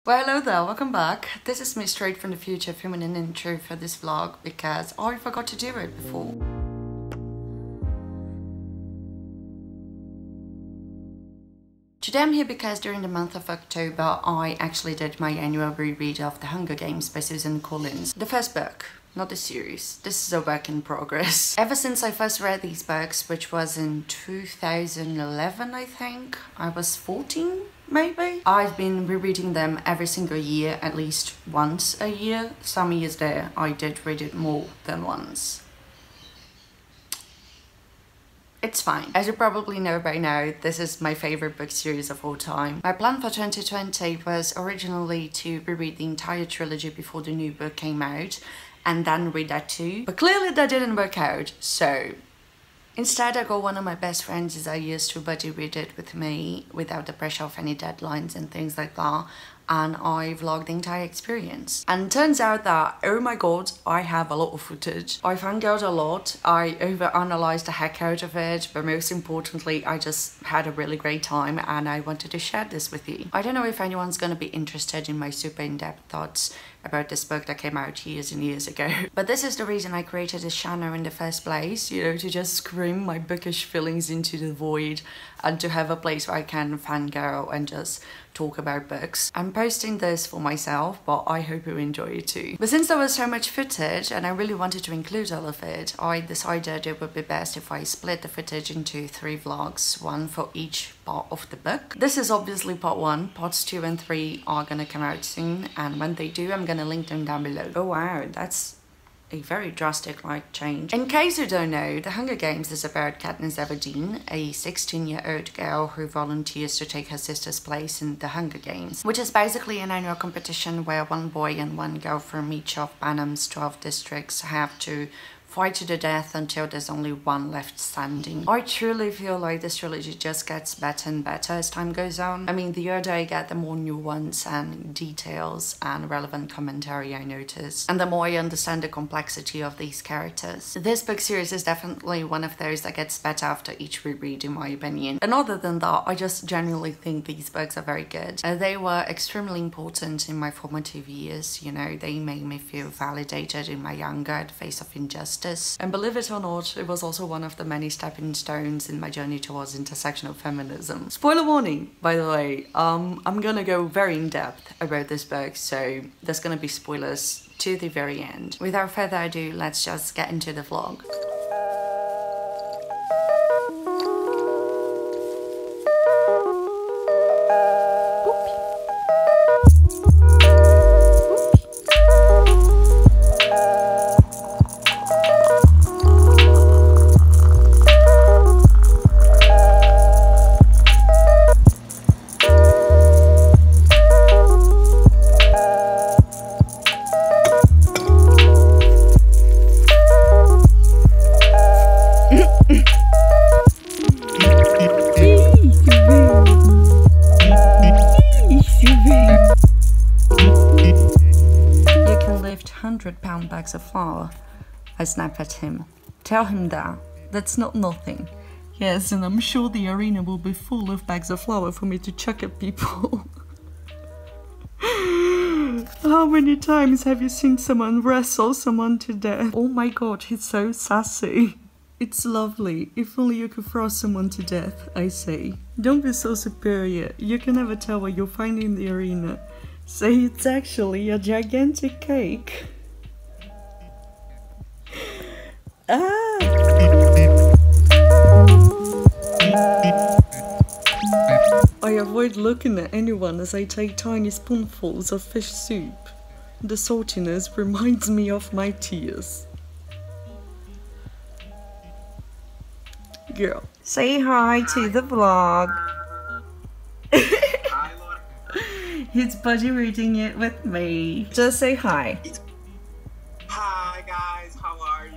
Well, hello there, welcome back. This is me straight from the future filming an intro for this vlog because I forgot to do it before. Today I'm here because during the month of October I actually did my annual reread of The Hunger Games by Susan Collins. The first book, not the series. This is a work in progress. Ever since I first read these books, which was in 2011 I think, I was 14 maybe. I've been rereading them every single year, at least once a year. Some years there I did read it more than once. It's fine. As you probably know by now, this is my favorite book series of all time. My plan for 2020 was originally to reread the entire trilogy before the new book came out and then read that too. But clearly that didn't work out, so instead I got one of my best friends as I used to buddy read it with me without the pressure of any deadlines and things like that. And I vlogged the entire experience. And turns out that, oh my god, I have a lot of footage. I fangirled a lot, I overanalyzed the heck out of it, but most importantly, I just had a really great time and I wanted to share this with you. I don't know if anyone's gonna be interested in my super in-depth thoughts about this book that came out years and years ago. But this is the reason I created this channel in the first place, you know, to just scream my bookish feelings into the void and to have a place where I can fangirl and just talk about books. I'm posting this for myself, but I hope you enjoy it too. But since there was so much footage and I really wanted to include all of it, I decided it would be best if I split the footage into 3 vlogs, one for each part of the book. This is obviously part 1, parts 2 and 3 are gonna come out soon, and when they do, I'm gonna link them down below. Oh wow, that's a very drastic change. In case you don't know, The Hunger Games is about Katniss Everdeen, a 16-year-old girl who volunteers to take her sister's place in The Hunger Games, which is basically an annual competition where one boy and one girl from each of Panem's 12 districts have to fight to the death until there's only one left standing. I truly feel like this trilogy just gets better and better as time goes on. I mean, the older I get, the more nuance and details and relevant commentary I notice, and the more I understand the complexity of these characters. This book series is definitely one of those that gets better after each reread, in my opinion. And other than that, I just genuinely think these books are very good. They were extremely important in my formative years, you know, they made me feel validated in my younger at the face of injustice. And believe it or not, it was also one of the many stepping stones in my journey towards intersectional feminism. Spoiler warning, by the way, I'm gonna go very in depth about this book, so there's gonna be spoilers to the very end. Without further ado, let's just get into the vlog. £100 bags of flour. I snap at him. Tell him that. That's not nothing. Yes, and I'm sure the arena will be full of bags of flour for me to chuck at people. How many times have you seen someone wrestle someone to death? Oh my god, he's so sassy. It's lovely. If only you could throw someone to death, I say. Don't be so superior. You can never tell what you'll find in the arena. Say it's actually a gigantic cake. Ah! I avoid looking at anyone as I take tiny spoonfuls of fish soup. The saltiness reminds me of my tears. Girl, say hi to the vlog. He's buddy reading it with me. Just say hi. Hi guys, how are you?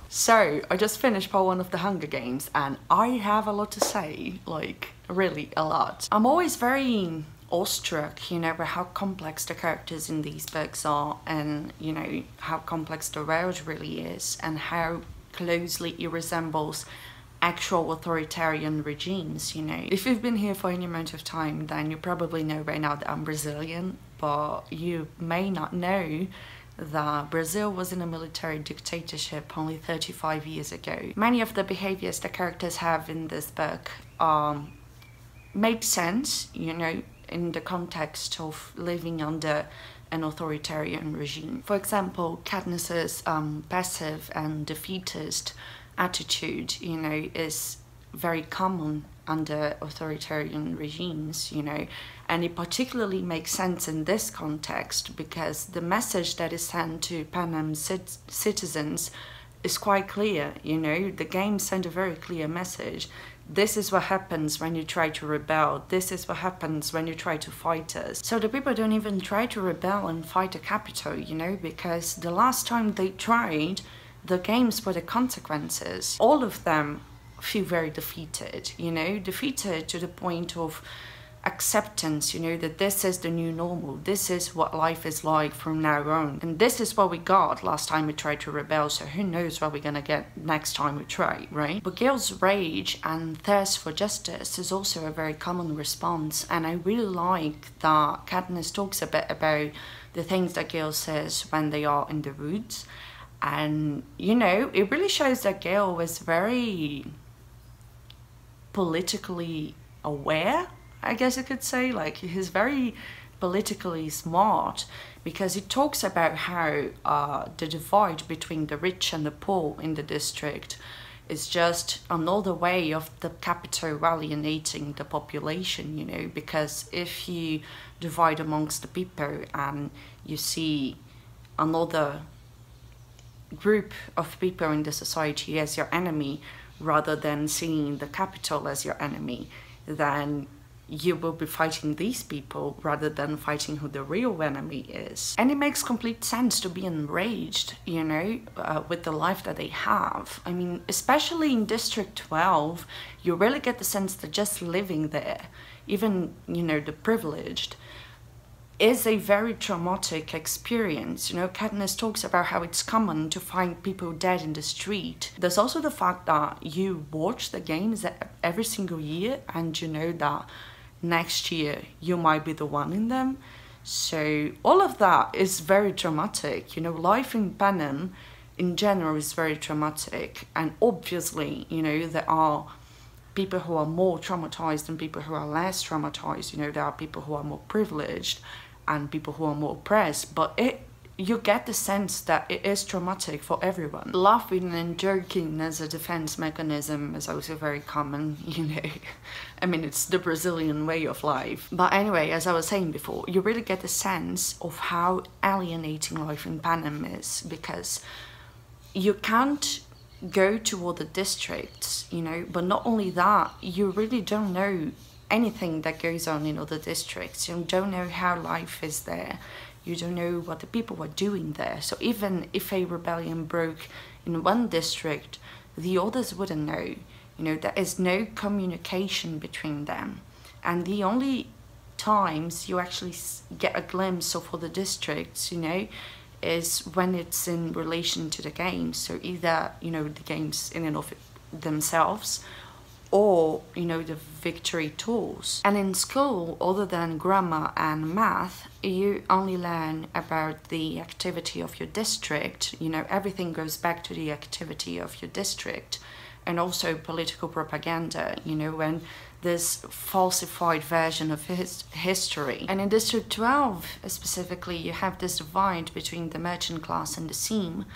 So, I just finished part 1 of The Hunger Games and I have a lot to say, like really a lot. I'm always very awestruck, you know, by how complex the characters in these books are, and, you know, how complex the world really is, and how closely it resembles actual authoritarian regimes, you know. If you've been here for any amount of time, then you probably know by now that I'm Brazilian, but you may not know that Brazil was in a military dictatorship only 35 years ago. Many of the behaviors the characters have in this book make sense, you know, in the context of living under an authoritarian regime. For example, Katniss's passive and defeatist attitude, you know, is very common under authoritarian regimes, you know, and it particularly makes sense in this context because the message that is sent to Panem's citizens is quite clear, you know. The game sent a very clear message. This is what happens when you try to rebel. This is what happens when you try to fight us. So the people don't even try to rebel and fight the capital, you know, because the last time they tried, the games for the consequences, all of them feel very defeated, you know, defeated to the point of acceptance, you know, that this is the new normal, this is what life is like from now on, and this is what we got last time we tried to rebel, so who knows what we're gonna get next time we try, right? But Gale's rage and thirst for justice is also a very common response, and I really like that Katniss talks a bit about the things that Gale says when they are in the woods, and, you know, it really shows that Gale was very politically aware, I guess I could say. Like, he's very politically smart because he talks about how the divide between the rich and the poor in the district is just another way of the capital alienating the population, you know, because if you divide amongst the people and you see another group of people in the society as your enemy rather than seeing the capital as your enemy, then you will be fighting these people rather than fighting who the real enemy is. And it makes complete sense to be enraged, you know, with the life that they have. I mean, especially in District 12, you really get the sense that just living there, even, you know, the privileged, is a very traumatic experience. You know, Katniss talks about how it's common to find people dead in the street. There's also the fact that you watch the games every single year and you know that next year you might be the one in them. So all of that is very traumatic. You know, life in Panem in general is very traumatic, and obviously, you know, there are people who are more traumatized and people who are less traumatized. You know, there are people who are more privileged and people who are more oppressed, but you get the sense that it is traumatic for everyone. Laughing and joking as a defense mechanism is also very common, you know. I mean, it's the Brazilian way of life. But anyway, as I was saying before, you really get the sense of how alienating life in Panem is, because you can't go to other districts, you know, but not only that, you really don't know anything that goes on in other districts. You don't know how life is there. You don't know what the people are doing there. So even if a rebellion broke in one district, the others wouldn't know. You know, there is no communication between them. And the only times you actually get a glimpse of other districts, you know, is when it's in relation to the games. So either, you know, the games in and of themselves, or, you know, the victory tours. And in school, other than grammar and math, you only learn about the activity of your district. You know, everything goes back to the activity of your district. And also political propaganda, you know, when this falsified version of history. And in District 12 specifically, you have this divide between the merchant class and the seam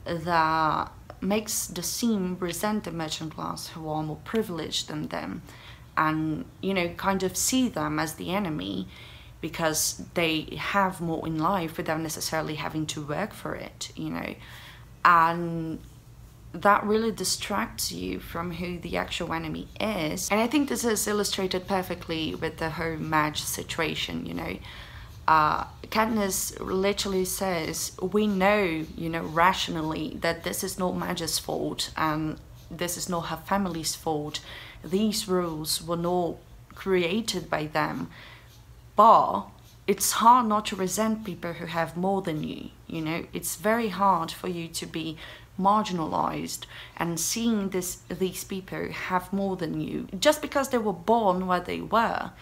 that makes the seam resent the merchant class who are more privileged than them, and, you know, kind of see them as the enemy because they have more in life without necessarily having to work for it, you know. And that really distracts you from who the actual enemy is. And I think this is illustrated perfectly with the whole Madge situation, you know. Katniss literally says, we know, you know, rationally that this is not Madge's fault and this is not her family's fault. These rules were not created by them. But it's hard not to resent people who have more than you, you know? It's very hard for you to be marginalized and seeing these people have more than you just because they were born where they were,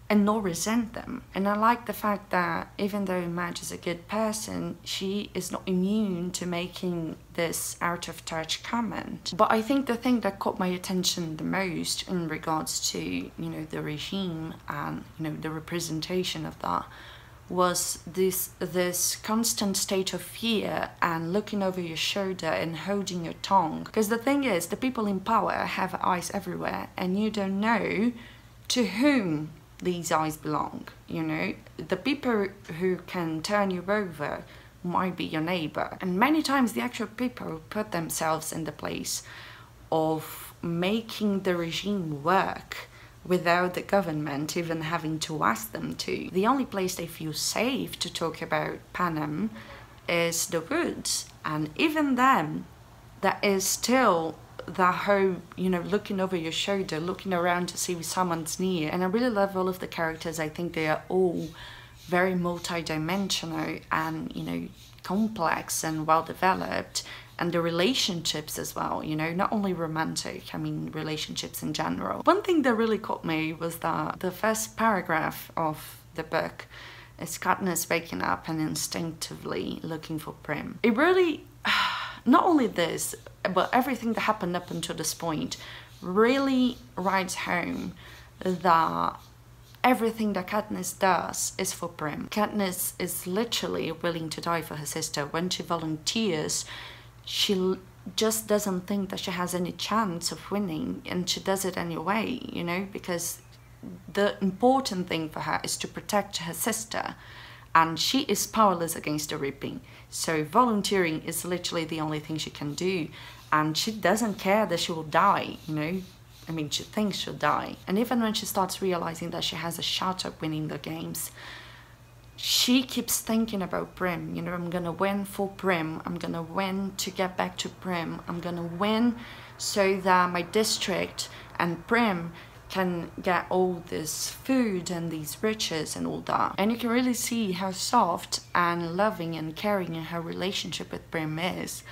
and not resent them. And I like the fact that even though Madge is a good person, she is not immune to making this out of touch comment. But I think the thing that caught my attention the most in regards to, you know, the regime and, you know, the representation of that was this constant state of fear and looking over your shoulder and holding your tongue. Because the thing is, the people in power have eyes everywhere, and you don't know to whom these eyes belong, you know? The people who can turn you over might be your neighbor. And many times the actual people put themselves in the place of making the regime work without the government even having to ask them to. The only place they feel safe to talk about Panem is the woods. And even then, that is still that whole, you know, looking over your shoulder, looking around to see if someone's near. And I really love all of the characters. I think they are all very multi-dimensional and, you know, complex and well developed. And the relationships as well, you know, not only romantic, I mean relationships in general. One thing that really caught me was that the first paragraph of the book is Katniss waking up and instinctively looking for Prim. It really, not only this, but everything that happened up until this point really writes home that everything that Katniss does is for Prim. Katniss is literally willing to die for her sister. When she volunteers, she just doesn't think that she has any chance of winning, and she does it anyway, you know, because the important thing for her is to protect her sister, and she is powerless against the Reaping. So volunteering is literally the only thing she can do, and she doesn't care that she will die, you know. I mean, she thinks she'll die. And even when she starts realizing that she has a shot at winning the games, she keeps thinking about Prim. You know, I'm gonna win for Prim. I'm gonna win to get back to Prim. I'm gonna win so that my district and Prim can get all this food and these riches and all that. And you can really see how soft and loving and caring in her relationship with Prim is.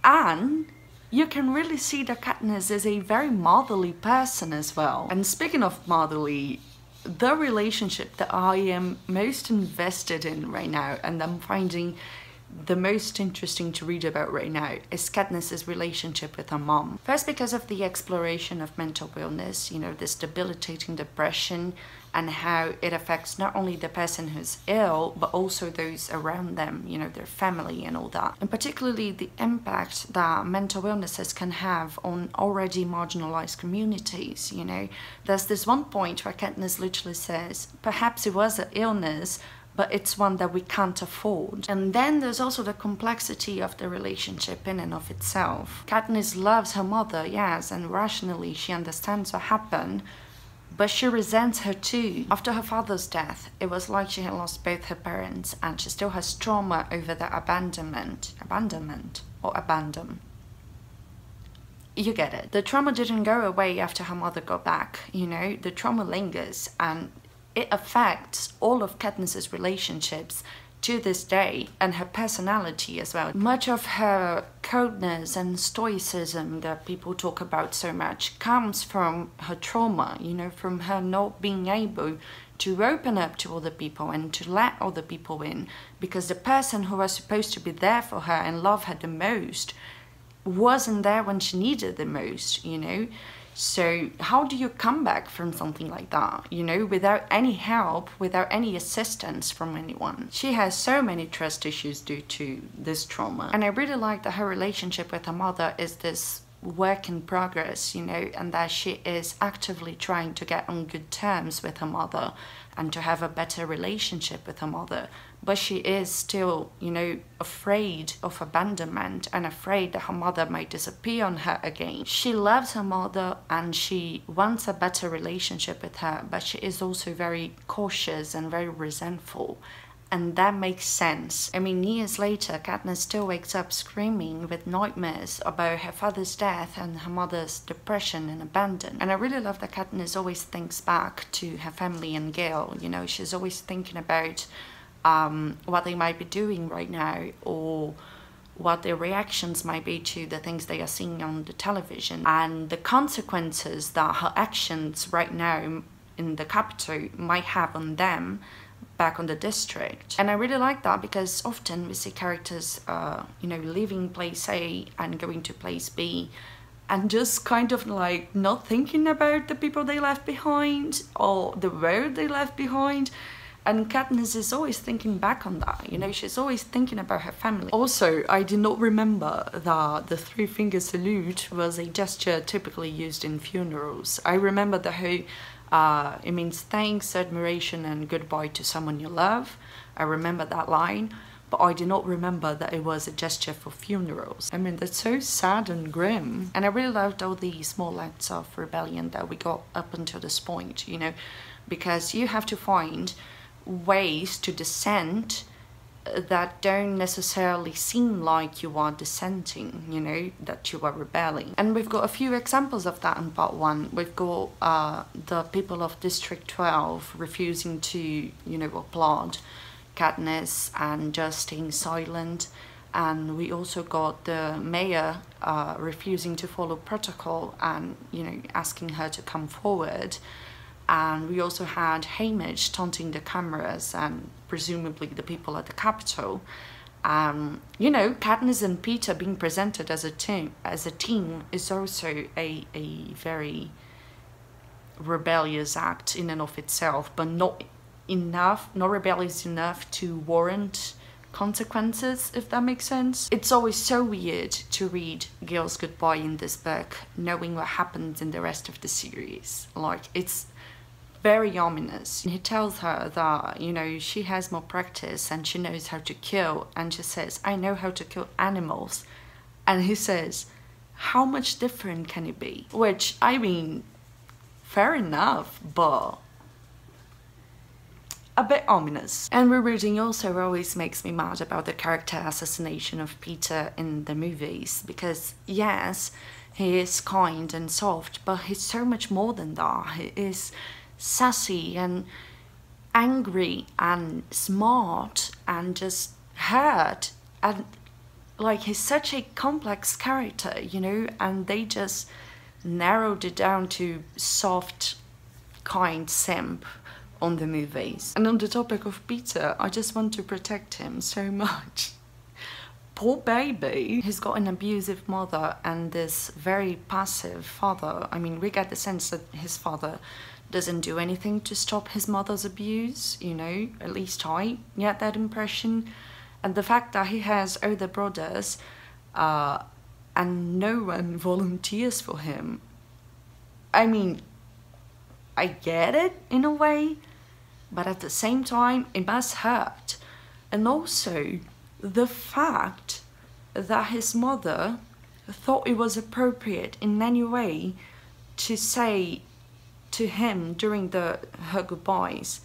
And you can really see that Katniss is a very motherly person as well. And speaking of motherly, the relationship that I am most invested in right now, and I'm finding the most interesting to read about right now, is Katniss's relationship with her mom. First, because of the exploration of mental illness, you know, this debilitating depression, and how it affects not only the person who's ill, but also those around them, you know, their family and all that. And particularly the impact that mental illnesses can have on already marginalized communities, you know. There's this one point where Katniss literally says, perhaps it was an illness, but it's one that we can't afford. And then there's also the complexity of the relationship in and of itself. Katniss loves her mother, yes, and rationally she understands what happened, but she resents her too. After her father's death, it was like she had lost both her parents, and she still has trauma over the abandonment or abandon. You get it. The trauma didn't go away after her mother got back, you know, the trauma lingers, and it affects all of Katniss's relationships to this day, and her personality as well. Much of her coldness and stoicism that people talk about so much comes from her trauma, you know, from her not being able to open up to other people and to let other people in, because the person who was supposed to be there for her and love her the most wasn't there when she needed the most, you know. So how do you come back from something like that, you know, without any help, without any assistance from anyone? She has so many trust issues due to this trauma. And I really like that her relationship with her mother is this work in progress, you know, and that she is actively trying to get on good terms with her mother and to have a better relationship with her mother. But she is still, you know, afraid of abandonment and afraid that her mother might disappear on her again. She loves her mother and she wants a better relationship with her, but she is also very cautious and very resentful. And that makes sense. I mean, years later, Katniss still wakes up screaming with nightmares about her father's death and her mother's depression and abandon. And I really love that Katniss always thinks back to her family and Gale. You know, she's always thinking about what they might be doing right now, or what their reactions might be to the things they are seeing on the television, and the consequences that her actions right now in the capital might have on them back on the district. And I really like that, because often we see characters you know, leaving place A and going to place B and just kind of like not thinking about the people they left behind or the road they left behind. And Katniss is always thinking back on that, you know, she's always thinking about her family. Also, I did not remember that the three-finger salute was a gesture typically used in funerals. I remember the whole it means thanks, admiration, and goodbye to someone you love. I remember that line, but I do not remember that it was a gesture for funerals. I mean, that's so sad and grim. And I really loved all the small acts of rebellion that we got up until this point, you know, because you have to find ways to dissent that don't necessarily seem like you are dissenting, you know, that you are rebelling. And we've got a few examples of that in part 1. We've got the people of District 12 refusing to, you know, applaud Katniss and just staying silent. And we also got the mayor refusing to follow protocol and, you know, asking her to come forward. And we also had Haymitch taunting the cameras and presumably the people at the Capitol. You know, Katniss and Peeta being presented as a team is also a very rebellious act in and of itself, but not rebellious enough to warrant consequences, if that makes sense. It's always so weird to read Gale's goodbye in this book, knowing what happens in the rest of the series. Like, it's very ominous. He tells her that, you know, she has more practice and she knows how to kill, and she says, I know how to kill animals. And he says, how much different can it be? Which, I mean, fair enough, but a bit ominous. And rereading also always makes me mad about the character assassination of Peeta in the movies, because yes, he is kind and soft, but he's so much more than that. He is sassy and angry and smart and just hurt, and like, he's such a complex character, you know, and they just narrowed it down to soft, kind simp on the movies. And on the topic of Peeta, I just want to protect him so much. Poor baby. He's got an abusive mother and this very passive father. I mean, we get the sense that his father doesn't do anything to stop his mother's abuse, you know, at least I get that impression. And the fact that he has older brothers and no one volunteers for him, I mean, I get it in a way, but at the same time, it must hurt. And also, the fact that his mother thought it was appropriate in any way to say to him during her goodbyes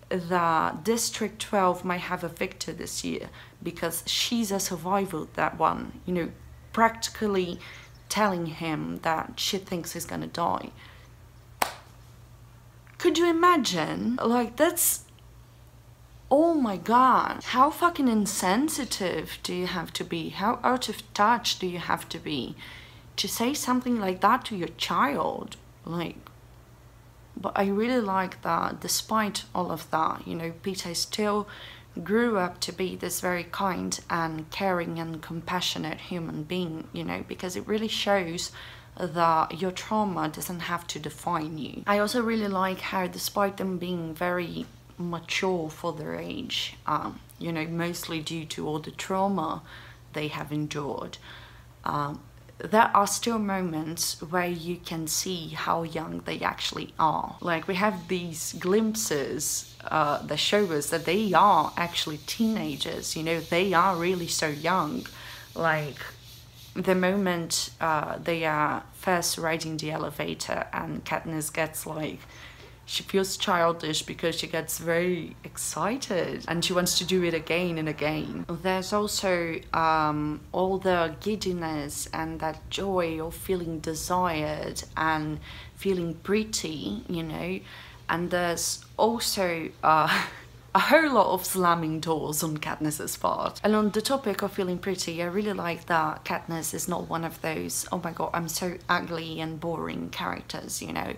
that District 12 might have a victor this year because she's a survivor, that one, you know, practically telling him that she thinks he's gonna die. Could you imagine? Like, that's, oh my god, how fucking insensitive do you have to be? How out of touch do you have to be to say something like that to your child? Like, but I really like that despite all of that, you know, Peeta still grew up to be this very kind and caring and compassionate human being, you know, because it really shows that your trauma doesn't have to define you. I also really like how, despite them being very mature for their age, you know, mostly due to all the trauma they have endured, there are still moments where you can see how young they actually are. Like, we have these glimpses that show us that they are actually teenagers, you know, they are really so young. Like, the moment they are first riding the elevator and Katniss gets like she feels childish because she gets very excited and she wants to do it again and again. There's also all the giddiness and that joy of feeling desired and feeling pretty, you know. And there's also a whole lot of slamming doors on Katniss's part. And on the topic of feeling pretty, I really like that Katniss is not one of those, oh my god, I'm so ugly and boring characters, you know.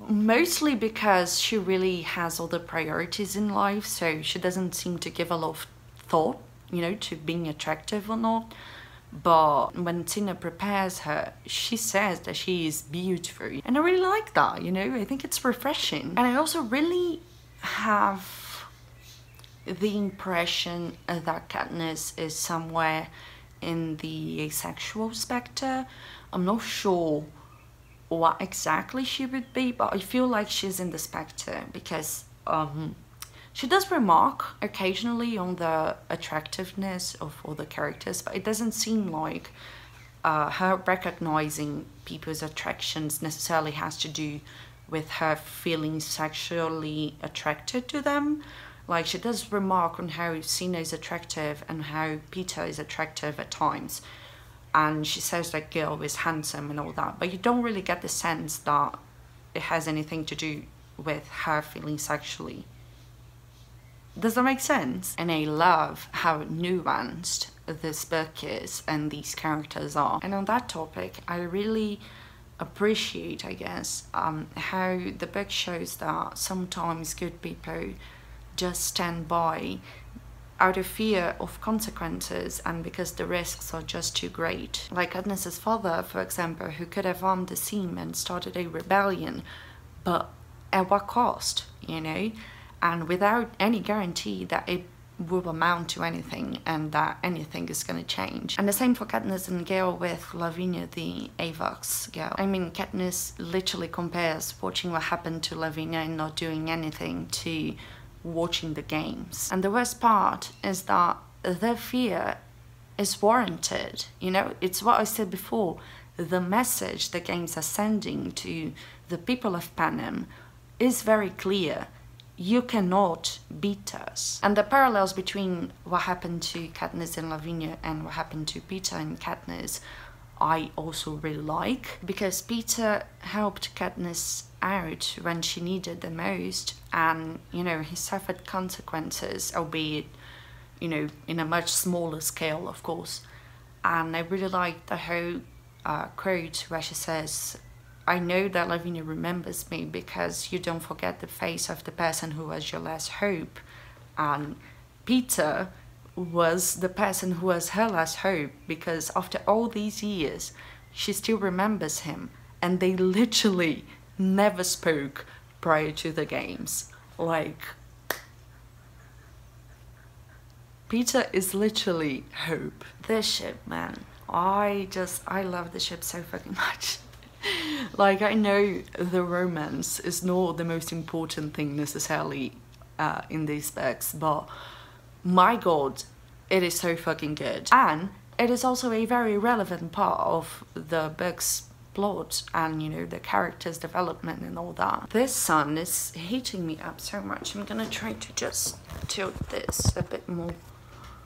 Mostly because she really has other priorities in life, so she doesn't seem to give a lot of thought, you know, to being attractive or not. But when Tina prepares her, she says that she is beautiful. And I really like that, you know, I think it's refreshing. And I also really have the impression that Katniss is somewhere in the asexual spectre. I'm not sure what exactly she would be, but I feel like she's in the spectre because she does remark occasionally on the attractiveness of all the characters, but it doesn't seem like her recognizing people's attractions necessarily has to do with her feeling sexually attracted to them. Like, she does remark on how Sina is attractive and how Peter is attractive at times. And she says that Gil is handsome and all that, but you don't really get the sense that it has anything to do with her feeling sexually. Does that make sense? And I love how nuanced this book is and these characters are. And on that topic, I really appreciate, I guess, how the book shows that sometimes good people just stand by out of fear of consequences and because the risks are just too great. Like Katniss's father, for example, who could have armed the seam and started a rebellion, but at what cost, you know? And without any guarantee that it will amount to anything and that anything is going to change. And the same for Katniss and Gale with Lavinia, the Avox girl. I mean, Katniss literally compares watching what happened to Lavinia and not doing anything to watching the games. And the worst part is that their fear is warranted. You know, it's what I said before. The message the games are sending to the people of Panem is very clear. You cannot beat us. And the parallels between what happened to Katniss and Lavinia and what happened to Peter and Katniss, I also really like, because Peter helped Katniss out when she needed the most, and, you know, he suffered consequences, albeit, you know, in a much smaller scale, of course. And I really like the whole quote where she says, I know that Lavinia remembers me because you don't forget the face of the person who was your last hope. And Peter was the person who was her last hope, because after all these years, she still remembers him. And they literally never spoke prior to the games. Like, Peter is literally hope. This ship, man. I love the ship so fucking much. Like, I know the romance is not the most important thing necessarily in these books, but my god, it is so fucking good. And it is also a very relevant part of the book's plot and, you know, the character's development and all that. This sun is heating me up so much. I'm gonna try to just tilt this a bit more.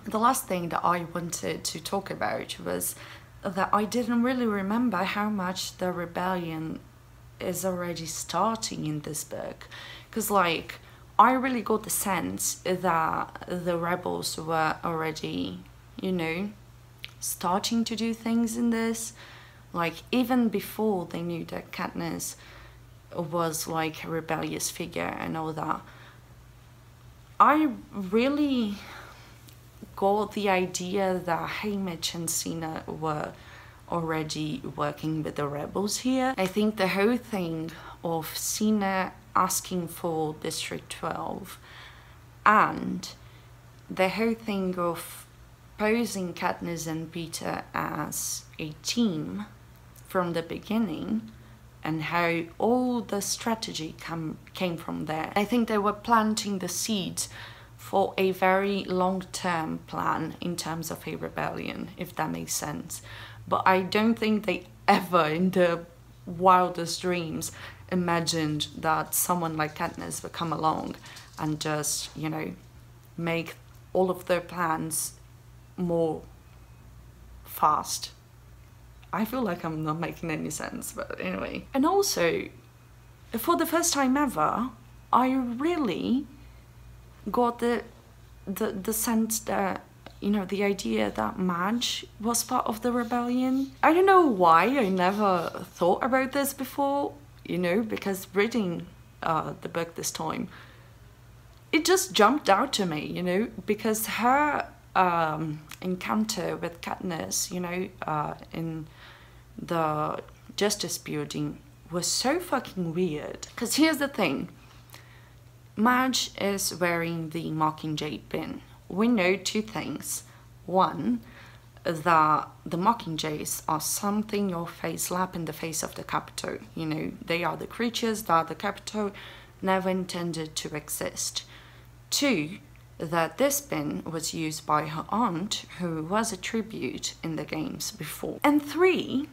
The last thing that I wanted to talk about was that I didn't really remember how much the rebellion is already starting in this book. Because, like, I really got the sense that the rebels were already, you know, starting to do things in this. Like, even before they knew that Katniss was, like, a rebellious figure and all that. I really got the idea that Haymitch and Sina were already working with the rebels here. I think the whole thing of Sina asking for District 12 and the whole thing of posing Katniss and Peter as a team from the beginning and how all the strategy came from there. I think they were planting the seeds for a very long-term plan in terms of a rebellion, if that makes sense. But I don't think they ever, in their wildest dreams, imagined that someone like Katniss would come along and just, you know, make all of their plans more fast. I feel like I'm not making any sense, but anyway. And also, for the first time ever, I really got the sense that, you know, the idea that Madge was part of the rebellion. I don't know why I never thought about this before, you know, because reading the book this time, it just jumped out to me, you know, because her encounter with Katniss, you know, in the Justice Building was so fucking weird. Because here's the thing, Madge is wearing the Mockingjay pin. We know two things. One, that the Mockingjays are something or a slap in the face of the Capitol. You know, they are the creatures that the Capitol never intended to exist. Two, that this pin was used by her aunt, who was a tribute in the games before. And three,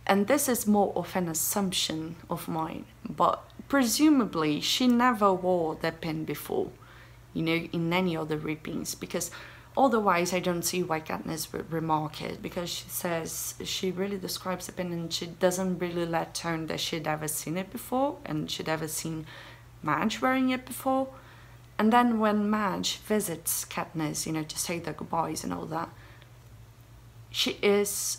and this is more of an assumption of mine, but presumably she never wore the pin before, you know, in any other readings, because otherwise I don't see why Katniss would remark it, because she says, she really describes the pin and she doesn't really let on that she'd ever seen it before and she'd ever seen Madge wearing it before. And then when Madge visits Katniss, you know, to say their goodbyes and all that, she is,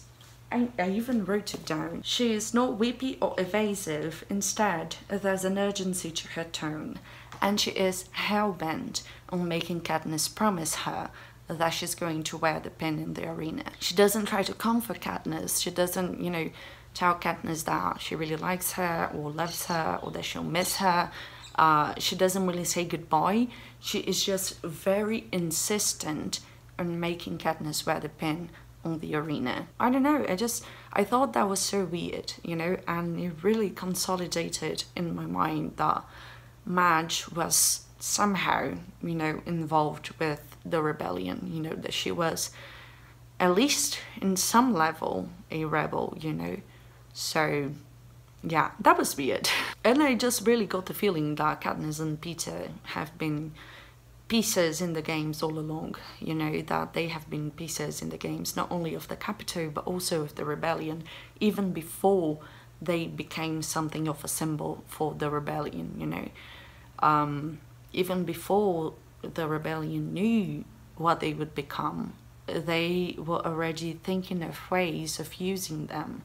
I even wrote it down, she is not weepy or evasive. Instead, there's an urgency to her tone, and she is hell-bent on making Katniss promise her that she's going to wear the pin in the arena. She doesn't try to comfort Katniss, she doesn't, you know, tell Katniss that she really likes her or loves her or that she'll miss her. She doesn't really say goodbye. She is just very insistent on making Katniss wear the pin on the arena. I don't know, I thought that was so weird, you know, and it really consolidated in my mind that Madge was somehow, you know, involved with the rebellion, you know, that she was at least in some level a rebel, you know. So yeah, that was weird. And I just really got the feeling that Katniss and Peter have been pieces in the games all along, you know, that they have been pieces in the games, not only of the Capitol, but also of the rebellion, even before they became something of a symbol for the rebellion, you know. Even before the rebellion knew what they would become, they were already thinking of ways of using them,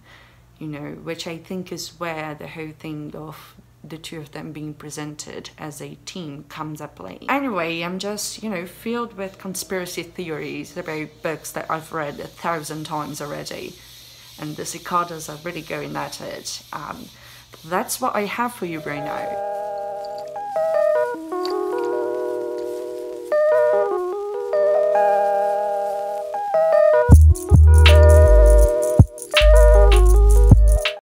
you know, which I think is where the whole thing of the two of them being presented as a team comes at play. Anyway, I'm just, you know, filled with conspiracy theories about books that I've read 1,000 times already, and the cicadas are really going at it. That's what I have for you right now.